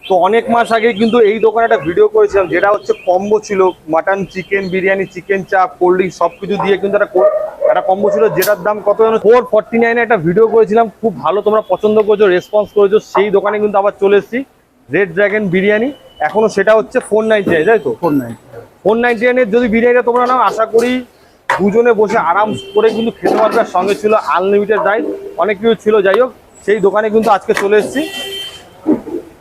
তো অনেক মাস আগে কিন্তু এই দোকানে একটা ভিডিও করেছিলাম, যেটা হচ্ছে কম্বো ছিল, মাটন, চিকেন বিরিয়ানি, চিকেন চাপ, কোল্ড ড্রিঙ্কস সবকিছু দিয়ে কিন্তু একটা কম্বো ছিল, যেটার দাম কত যেন 449 একটা ভিডিও করেছিলাম। খুব ভালো, তোমরা পছন্দ করেছো, রেসপন্স করেছো। সেই দোকানে কিন্তু আবার চলে এসেছি, রেড ড্রাগন বিরিয়ানি। এখনো সেটা হচ্ছে 499, তাই তো? 499 যদি বিরিয়ানিটা তোমরা নাও, আশা করি দুজনে বসে আরাম করে কিন্তু খেতে পারবে। আর সঙ্গে ছিল আনলিমিটেড রাইস, অনেক কিছু ছিল। যাই হোক, সেই দোকানে কিন্তু আজকে চলে এসেছি।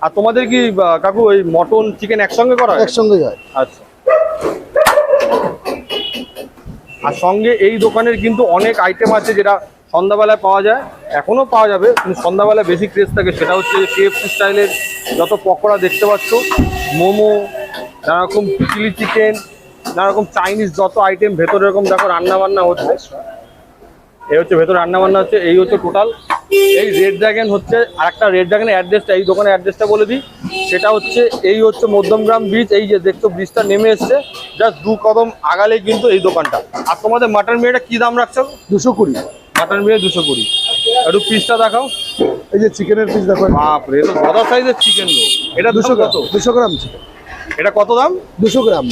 আর তোমাদের কি কাকু ওই মটন চিকেন একসঙ্গে করা হয়? একসঙ্গে যায়। আচ্ছা। আর সঙ্গে এই দোকানের কিন্তু অনেক আইটেম আছে, যেটা সন্ধ্যাবেলায় পাওয়া যায়, এখনো পাওয়া যাবে, কিন্তু সন্ধ্যাবেলায় বেশি ক্রেজ থাকে। সেটা হচ্ছে কেএফসি স্টাইলের যত পকোড়া দেখতে পাচ্ছ, মোমো, নানা রকম চিলি চিকেন, নানা রকম চাইনিজ যত আইটেম ভেতরে এরকম দেখো রান্না বান্না হচ্ছে। এই হচ্ছে ভেতরে রান্না বান্না হচ্ছে। এই হচ্ছে টোটাল এই রেড ড্রাগন হচ্ছে। আর একটা রেড ড্রাগনের অ্যাড্রেসটা, এই দোকানের অ্যাড্রেসটা বলে দিই। সেটা হচ্ছে এই হচ্ছে মধ্যমগ্রাম ব্রিজ, এই যে দেখছো ব্রিজটা নেমে এসছে, জাস্ট 2 কদম আগালেই কিন্তু এই দোকানটা। আর তোমাদের মাটন বিরিয়ানিটা কি দাম রাখছো? 220। মাটন বিরিয়ানি 220। একটু পিসটা দেখাও। এই যে চিকেনের পিস দেখো, বাপরে, এ তো বড় সাইজের চিকেন গো। এটা 200 200 গ্রাম। কত? 200 গ্রাম চিকেন। এটা কত দাম? 200 গ্রাম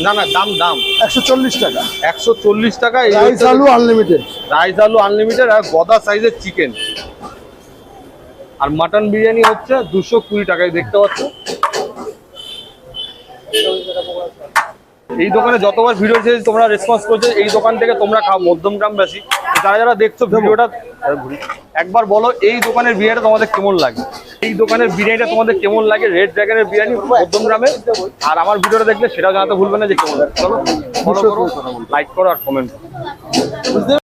না না, দাম দাম 140 টাকা। 140 টাকা। এই রাইস আলু আনলিমিটেড। রাইস আলু আনলিমিটেড আর গদা সাইজের চিকেন। আর মাটন বিরিয়ানি হচ্ছে 220 টাকায়, দেখতে পাচ্ছ। এই দোকানে যতবার ভিডিও এসেছে তোমরা রেসপন্স করছো, এই দোকান থেকে তোমরা খাও, মধ্যমগ্রামবাসী যারা যারা দেখছো ভিডিওটা, একবার বলো এই দোকানের বিরিয়ানিটা তোমাদের কেমন লাগে। এই দোকানের বিরিয়ানিটা তোমাদের কেমন লাগে, রেড ড্রাগনের বিরিয়ানি মধ্যমগ্রামে। আর আমার ভিডিওটা দেখলে সেটাও জানাতে ভুলবে না যে কেমন লাগে। চলো ফলো করো, লাইক করো আর কমেন্ট করো।